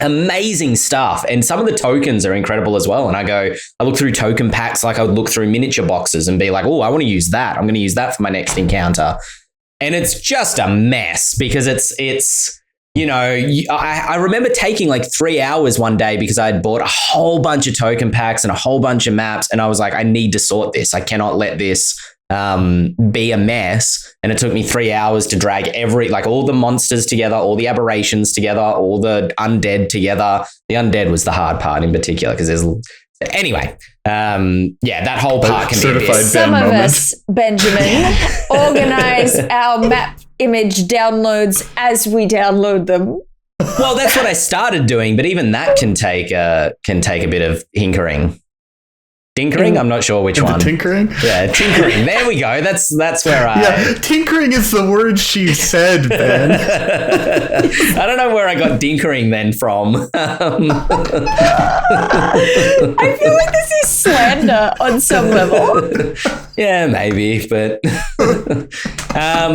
amazing stuff. And some of the tokens are incredible as well. And I look through token packs like I would look through miniature boxes and be like, oh, I want to use that. I'm going to use that for my next encounter. And it's just a mess because I remember taking like 3 hours one day because I had bought a whole bunch of token packs and a whole bunch of maps. And I was like, I need to sort this. I cannot let this be a mess. And it took me 3 hours to drag all the monsters together, all the aberrations together, all the undead together. The undead was the hard part in particular because there's Anyway, that whole part can Certified be a bit. Ben Some of moment. us, Benjamin, organize our map image downloads as we download them. Well, that's what I started doing, but even that can take a bit of hinkering. Tinkering? I'm not sure which one. Tinkering? Yeah, tinkering. There we go. That's where I... Yeah, tinkering is the word she said, Ben. I don't know where I got dinkering then from. I feel like this is slander on some level. Yeah, maybe, but I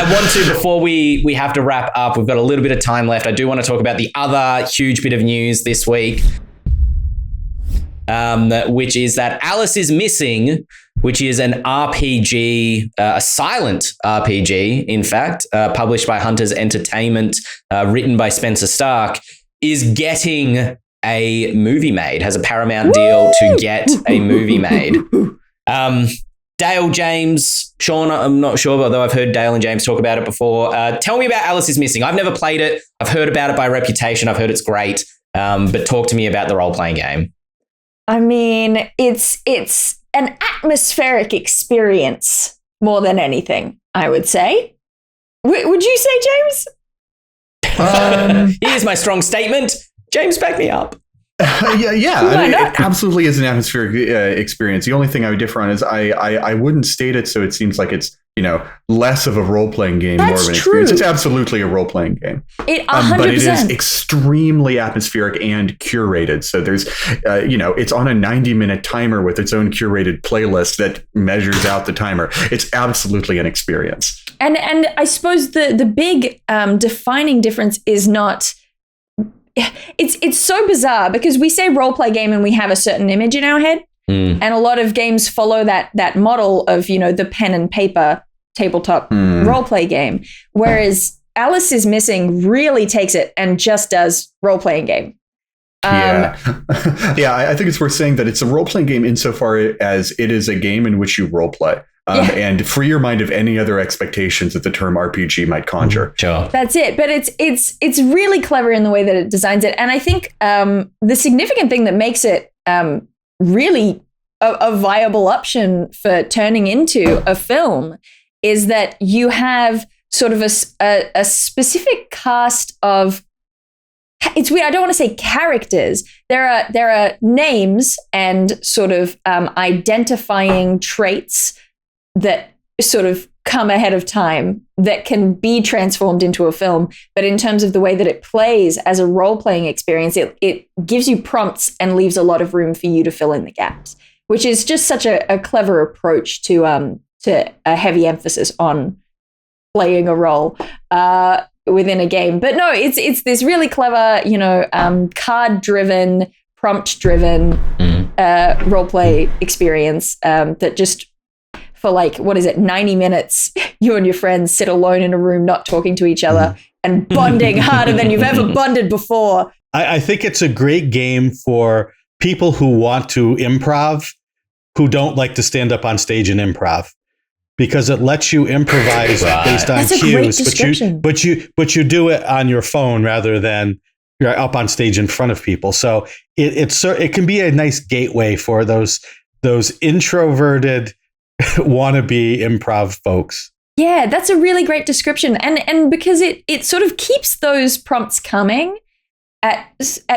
want to, before we have to wrap up, we've got a little bit of time left. I do want to talk about the other huge bit of news this week. Which is that Alice is Missing, which is an RPG, a silent RPG, in fact, published by Hunters Entertainment, written by Spencer Stark, is getting a movie made, has a Paramount deal to get a movie made. Dael, James, Shawn, I'm not sure, although I've heard Dael and James talk about it before. Tell me about Alice is Missing. I've never played it. I've heard about it by reputation. I've heard it's great. But talk to me about the role-playing game. I mean, it's an atmospheric experience more than anything, I would say. Would you say, James? Here's my strong statement. James, back me up. Yeah. I mean, it absolutely is an atmospheric experience. The only thing I would differ on is I wouldn't state it so it seems like it's, less of a role-playing game, more of an experience. It's absolutely a role-playing game. It 100%. But it is extremely atmospheric and curated. So there's, it's on a 90-minute timer with its own curated playlist that measures out the timer. It's absolutely an experience. And I suppose the big defining difference is not... It's so bizarre because we say role-play game and we have a certain image in our head. And a lot of games follow that model of, the pen and paper tabletop role-play game. Whereas Alice is Missing really takes it and just does role-playing game. I think it's worth saying that it's a role-playing game insofar as it is a game in which you role-play. And free your mind of any other expectations that the term RPG might conjure. Sure. That's it. But it's really clever in the way that it designs it. And I think the significant thing that makes it really a viable option for turning into a film is that you have sort of a specific cast of, it's weird, I don't want to say characters. There are names and sort of identifying traits that sort of come ahead of time that can be transformed into a film. But in terms of the way that it plays as a role-playing experience, it gives you prompts and leaves a lot of room for you to fill in the gaps, which is just such a clever approach to a heavy emphasis on playing a role within a game. But no, it's this really clever, card-driven, prompt-driven role-play experience that just, for 90 minutes, you and your friends sit alone in a room, not talking to each other and bonding harder than you've ever bonded before. I think it's a great game for people who want to improv, who don't like to stand up on stage and improv, because it lets you improvise based on That's a great description. but you do it on your phone rather than you're up on stage in front of people. So it can be a nice gateway for those introverted wannabe improv folks. Yeah, that's a really great description. And because it sort of keeps those prompts coming at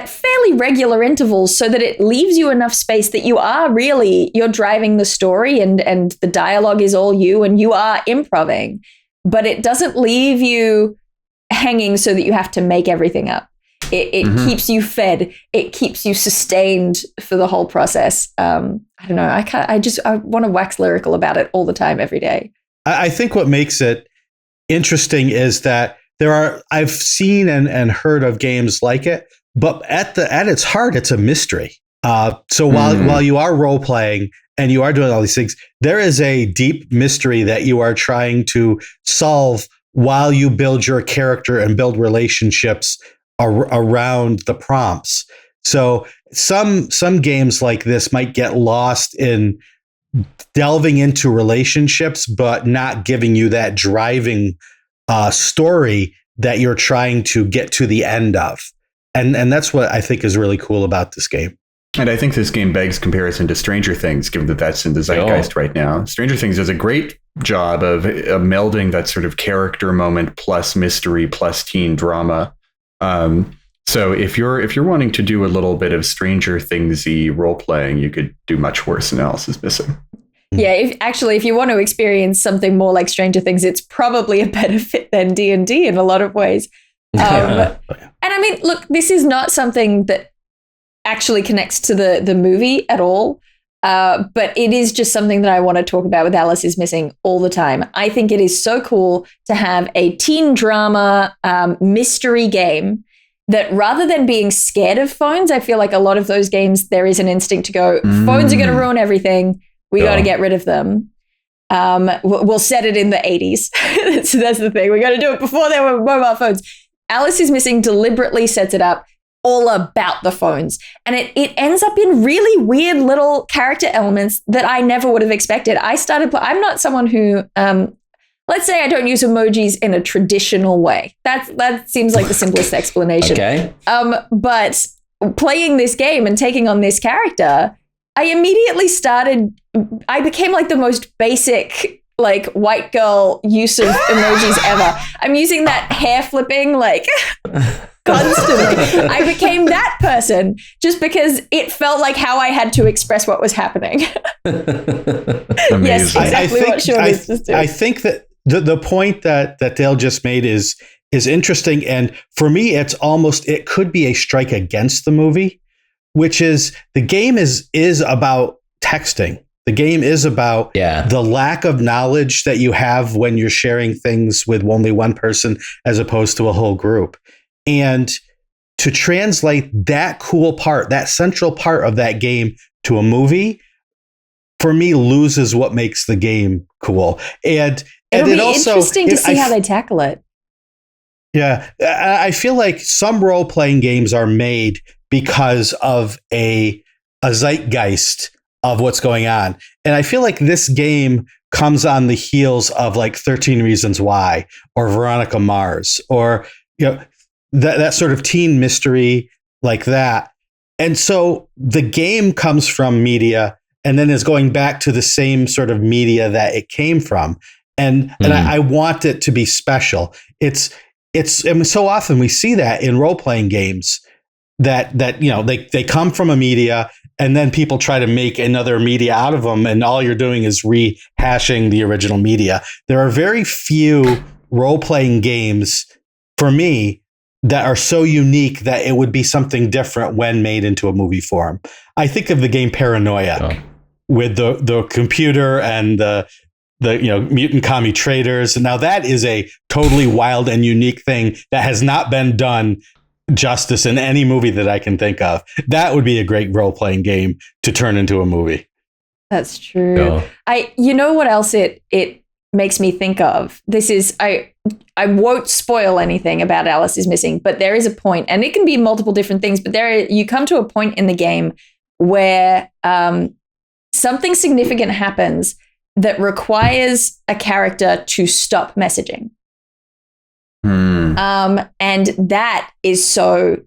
fairly regular intervals so that it leaves you enough space that you're driving the story and the dialogue is all you and you are improvising, but it doesn't leave you hanging so that you have to make everything up. It keeps you fed. It keeps you sustained for the whole process. I don't know. I want to wax lyrical about it all the time, every day. I think what makes it interesting is that I've seen and heard of games like it, but at its heart, it's a mystery. So while you are role playing and you are doing all these things, there is a deep mystery that you are trying to solve while you build your character and build relationships around the prompts. So some games like this might get lost in delving into relationships, but not giving you that driving story that you're trying to get to the end of. And that's what I think is really cool about this game. And I think this game begs comparison to Stranger Things, given that that's in the zeitgeist right now. Stranger Things does a great job of melding that sort of character moment plus mystery plus teen drama. So if you're wanting to do a little bit of Stranger Things-y role playing, you could do much worse than Alice is Missing. Yeah, if you want to experience something more like Stranger Things, it's probably a better fit than D&D in a lot of ways. And I mean, look, this is not something that actually connects to the movie at all. But it is just something that I want to talk about with Alice is Missing all the time. I think it is so cool to have a teen drama mystery game that rather than being scared of phones, I feel like a lot of those games, there is an instinct to go, phones are going to ruin everything. We got to get rid of them. We'll set it in the 80s. So that's the thing. We got to do it before there were mobile phones. Alice is Missing deliberately sets it up all about the phones. And it ends up in really weird little character elements that I never would have expected. I'm not someone who, let's say I don't use emojis in a traditional way. That seems like the simplest explanation. Okay. But playing this game and taking on this character, I immediately I became like the most basic, like white girl use of emojis ever. I'm using that hair flipping, like constantly. I became that person just because it felt like how I had to express what was happening. Yes, exactly what Shawn is just doing. I think that the point that Dael just made is interesting. And for me, it could be a strike against the movie, which is the game is about texting. The game is about the lack of knowledge that you have when you're sharing things with only one person as opposed to a whole group. And to translate that cool part, that central part of that game to a movie, for me, loses what makes the game cool. And it'll be also interesting to see how they tackle it. Yeah, I feel like some role-playing games are made because of a zeitgeist of what's going on. And I feel like this game comes on the heels of like 13 Reasons Why or Veronica Mars or, that sort of teen mystery like that. And so the game comes from media and then is going back to the same sort of media that it came from. And I want it to be special. It's I mean, so often we see that in role-playing games that they come from a media and then people try to make another media out of them, and all you're doing is rehashing the original media. There are very few role-playing games, for me, that are so unique that it would be something different when made into a movie form. I think of the game Paranoia with the computer and the mutant commie traders. Now that is a totally wild and unique thing that has not been done justice in any movie that I can think of. That would be a great role-playing game to turn into a movie. That's true. You know what else it makes me think of? This is, I won't spoil anything about Alice is Missing, but there is a point, and it can be multiple different things, but you come to a point in the game where something significant happens that requires a character to stop messaging. And that is so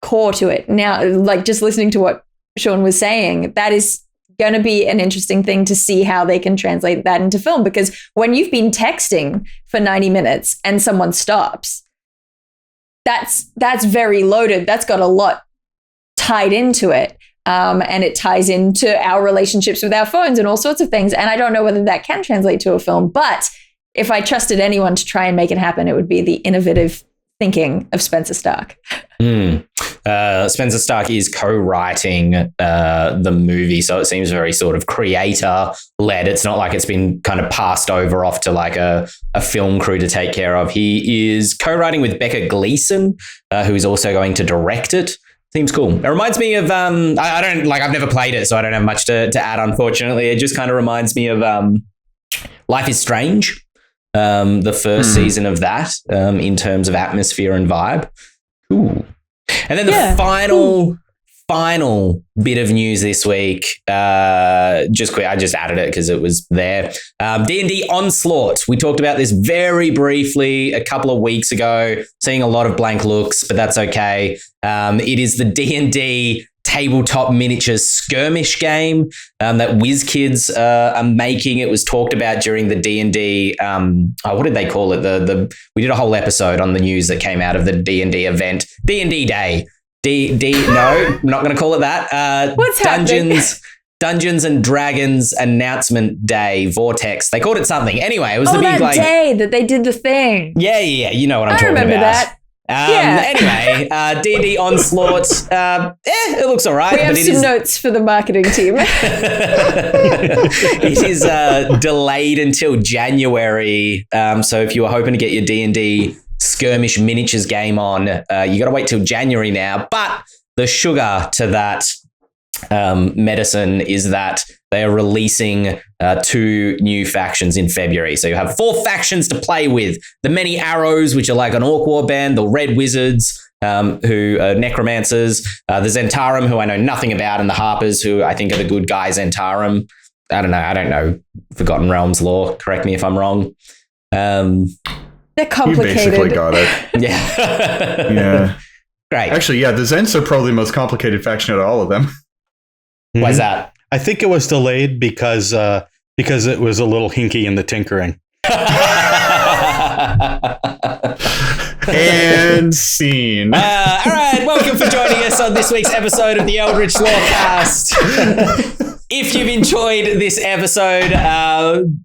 core to it. Now, like just listening to what Shawn was saying, that is going to be an interesting thing to see how they can translate that into film, because when you've been texting for 90 minutes and someone stops, that's very loaded. That's got a lot tied into it. And it ties into our relationships with our phones and all sorts of things. And I don't know whether that can translate to a film, but if I trusted anyone to try and make it happen, it would be the innovative thinking of Spencer Stark. Spencer Stark is co-writing the movie, so it seems very sort of creator-led. It's not like it's been kind of passed over off to like a film crew to take care of. He is co-writing with Becca Gleason, who is also going to direct it. Seems cool. It reminds me of I've never played it, so I don't have much to add, unfortunately. It just kind of reminds me of Life is Strange. The first season of that, in terms of atmosphere and vibe. Ooh. And then the final bit of news this week, just quick, I just added it because it was there. D&D Onslaught. We talked about this very briefly a couple of weeks ago, seeing a lot of blank looks, but that's okay. It is the D&D tabletop miniatures skirmish game that WizKids are making. It was talked about during the D&D, what did they call it? We did a whole episode on the news that came out of the D&D event, D&D Day. No, I'm not going to call it that. What's happening? Dungeons and Dragons Announcement Day, Vortex. They called it something. Anyway, it was the big that day that they did the thing. Yeah. You know what I'm talking about. I remember that. Anyway, D&D Onslaught. It looks all right. We have some notes for the marketing team. It is delayed until January. So if you were hoping to get your D&D skirmish miniatures game on, you got to wait till January now. But the sugar to that medicine is that they are releasing 2 new factions in February. So you have 4 factions to play with. The Many Arrows, which are like an Orc Warband, the Red Wizards, who are necromancers, the Zentarum, who I know nothing about, and the Harpers, who I think are the good guy Zentarum. I don't know Forgotten Realms lore. Correct me if I'm wrong. They're complicated. You basically got it. Yeah. Yeah. Great. Actually, yeah, the Zents are probably the most complicated faction out of all of them. Why's that? I think it was delayed because it was a little hinky in the tinkering. And scene. All right, welcome for joining us on this week's episode of the Eldritch Lorecast. If you've enjoyed this episode,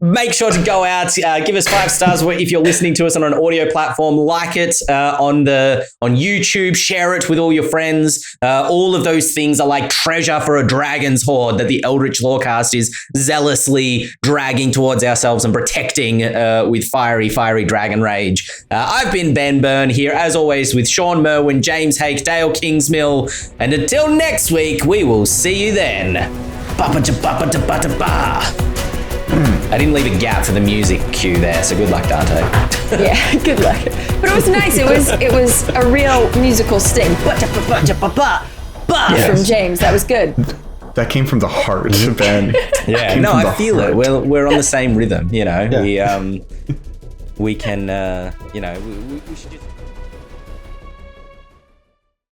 make sure to go out, give us 5 stars if you're listening to us on an audio platform. Like it on YouTube, share it with all your friends. All of those things are like treasure for a dragon's hoard that the Eldritch Lorecast is zealously dragging towards ourselves and protecting with fiery dragon rage. I've been Ben Byrne here, as always, with Shawn Merwin, James Hake, Dael Kingsmill, and until next week, we will see you then. I didn't leave a gap for the music cue there, so good luck, Dante. Yeah, good luck. But it was nice. It was a real musical sting. From James. That was good. That came from the heart, Ben. Yeah, no, I feel it. We're on the same rhythm, you know. Yeah. We can, we should just...